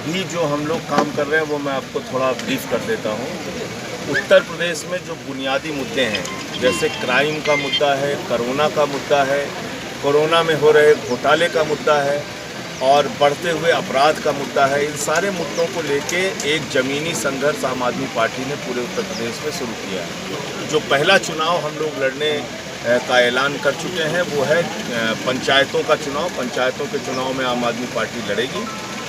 अभी जो हम लोग काम कर रहे हैं वो मैं आपको थोड़ा ब्रीफ कर देता हूँ। उत्तर प्रदेश में जो बुनियादी मुद्दे हैं, जैसे क्राइम का मुद्दा है, कोरोना का मुद्दा है, कोरोना में हो रहे घोटाले का मुद्दा है और बढ़ते हुए अपराध का मुद्दा है, इन सारे मुद्दों को लेके एक ज़मीनी संघर्ष आम आदमी पार्टी ने पूरे उत्तर प्रदेश में शुरू किया है। जो पहला चुनाव हम लोग लड़ने का ऐलान कर चुके हैं वो है पंचायतों का चुनाव। पंचायतों के चुनाव में आम आदमी पार्टी लड़ेगी।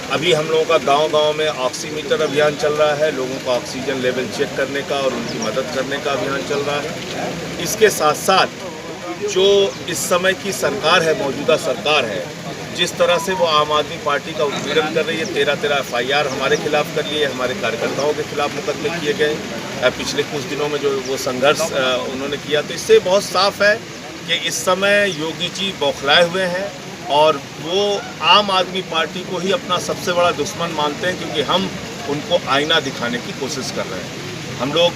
अभी हम लोगों का गांव-गांव में ऑक्सीमीटर अभियान चल रहा है, लोगों का ऑक्सीजन लेवल चेक करने का और उनकी मदद करने का अभियान चल रहा है। इसके साथ साथ जो इस समय की सरकार है, मौजूदा सरकार है, जिस तरह से वो आम आदमी पार्टी का उत्पीड़न कर रही है, 13 FIR हमारे खिलाफ कर लिए, हमारे कार्यकर्ताओं के खिलाफ मुकदमे किए गए पिछले कुछ दिनों में जो वो संघर्ष उन्होंने किया। तो इससे बहुत साफ है कि इस समय योगी जी बौखलाए हुए हैं और वो आम आदमी पार्टी को ही अपना सबसे बड़ा दुश्मन मानते हैं, क्योंकि हम उनको आईना दिखाने की कोशिश कर रहे हैं। हम लोग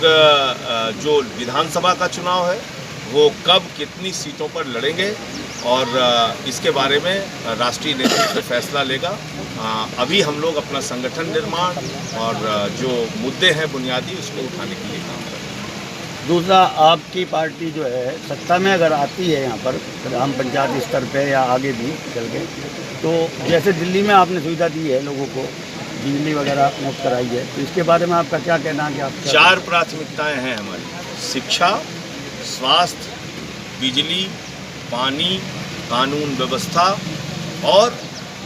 जो विधानसभा का चुनाव है वो कब कितनी सीटों पर लड़ेंगे और इसके बारे में राष्ट्रीय नेतृत्व फैसला लेगा। अभी हम लोग अपना संगठन निर्माण और जो मुद्दे हैं बुनियादी उसको उठाने के लिए काम कर रहे हैं। दूसरा, आपकी पार्टी जो है सत्ता में अगर आती है यहाँ पर ग्राम पंचायत स्तर पे या आगे भी चल के, तो जैसे दिल्ली में आपने सुविधा दी है लोगों को, बिजली वगैरह मुफ्त कराई है, तो इसके बारे में आपका क्या कहना है कि आप 4 प्राथमिकताएं हैं हमारी: शिक्षा, स्वास्थ्य, बिजली, पानी, कानून व्यवस्था और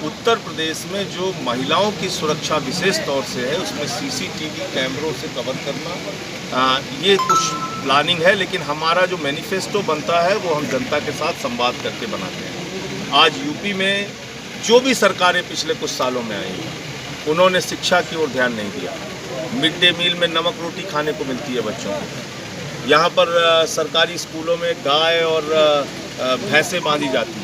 उत्तर प्रदेश में जो महिलाओं की सुरक्षा विशेष तौर से है उसमें CCTV कैमरों से कवर करना। ये कुछ प्लानिंग है, लेकिन हमारा जो मैनिफेस्टो बनता है वो हम जनता के साथ संवाद करके बनाते हैं। आज यूपी में जो भी सरकारें पिछले कुछ सालों में आई उन्होंने शिक्षा की ओर ध्यान नहीं दिया। मिड डे मील में नमक रोटी खाने को मिलती है बच्चों को। यहाँ पर सरकारी स्कूलों में गाय और भैंसें बांधी जाती हैं।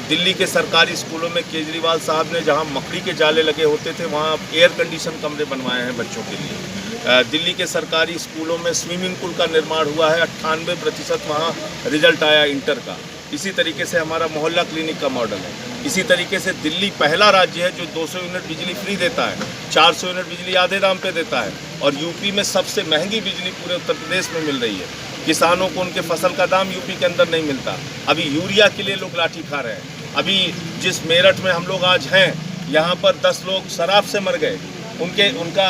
दिल्ली के सरकारी स्कूलों में केजरीवाल साहब ने जहाँ मकड़ी के जाले लगे होते थे वहाँ एयर कंडीशन कमरे बनवाए हैं बच्चों के लिए। दिल्ली के सरकारी स्कूलों में स्विमिंग पूल का निर्माण हुआ है, 98% वहाँ रिजल्ट आया इंटर का। इसी तरीके से हमारा मोहल्ला क्लिनिक का मॉडल है। इसी तरीके से दिल्ली पहला राज्य है जो 200 यूनिट बिजली फ्री देता है, 400 यूनिट बिजली आधे दाम पे देता है और यूपी में सबसे महंगी बिजली पूरे उत्तर प्रदेश में मिल रही है। किसानों को उनके फसल का दाम यूपी के अंदर नहीं मिलता। अभी यूरिया के लिए लोग लाठी खा रहे हैं। अभी जिस मेरठ में हम लोग आज हैं, यहाँ पर 10 लोग शराब से मर गए। उनका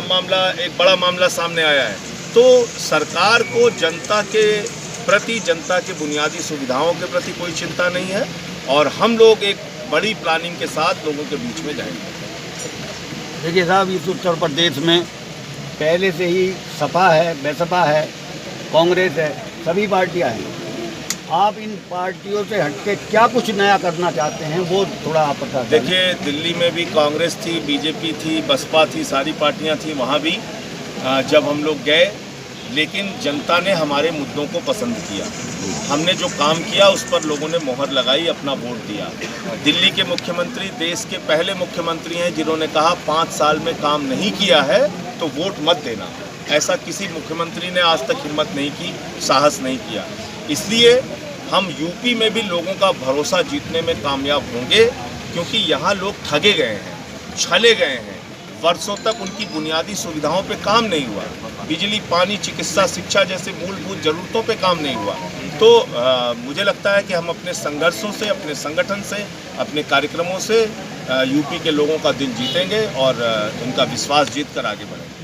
मामला, एक बड़ा मामला सामने आया है। तो सरकार को जनता के प्रति, जनता के बुनियादी सुविधाओं के प्रति कोई चिंता नहीं है और हम लोग एक बड़ी प्लानिंग के साथ लोगों के बीच में जाएंगे। देखिए साहब, इस उत्तर प्रदेश में पहले से ही सपा है, बसपा है, कांग्रेस है, सभी पार्टियां हैं। आप इन पार्टियों से हटके क्या कुछ नया करना चाहते हैं वो थोड़ा आप बता दें। देखिए, दिल्ली में भी कांग्रेस थी, बीजेपी थी, बसपा थी, सारी पार्टियां थी। वहाँ भी जब हम लोग गए, लेकिन जनता ने हमारे मुद्दों को पसंद किया। हमने जो काम किया उस पर लोगों ने मोहर लगाई, अपना वोट दिया। दिल्ली के मुख्यमंत्री देश के पहले मुख्यमंत्री हैं जिन्होंने कहा 5 साल में काम नहीं किया है तो वोट मत देना। ऐसा किसी मुख्यमंत्री ने आज तक हिम्मत नहीं की, साहस नहीं किया। इसलिए हम यूपी में भी लोगों का भरोसा जीतने में कामयाब होंगे, क्योंकि यहाँ लोग ठगे गए हैं, छले गए हैं। वर्षों तक उनकी बुनियादी सुविधाओं पे काम नहीं हुआ। बिजली, पानी, चिकित्सा, शिक्षा जैसे मूलभूत ज़रूरतों पे काम नहीं हुआ। तो मुझे लगता है कि हम अपने संघर्षों से, अपने संगठन से, अपने कार्यक्रमों से यूपी के लोगों का दिल जीतेंगे और उनका विश्वास जीत कर आगे बढ़ेंगे।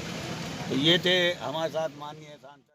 तो ये थे हमारे साथ माननीय सांसद।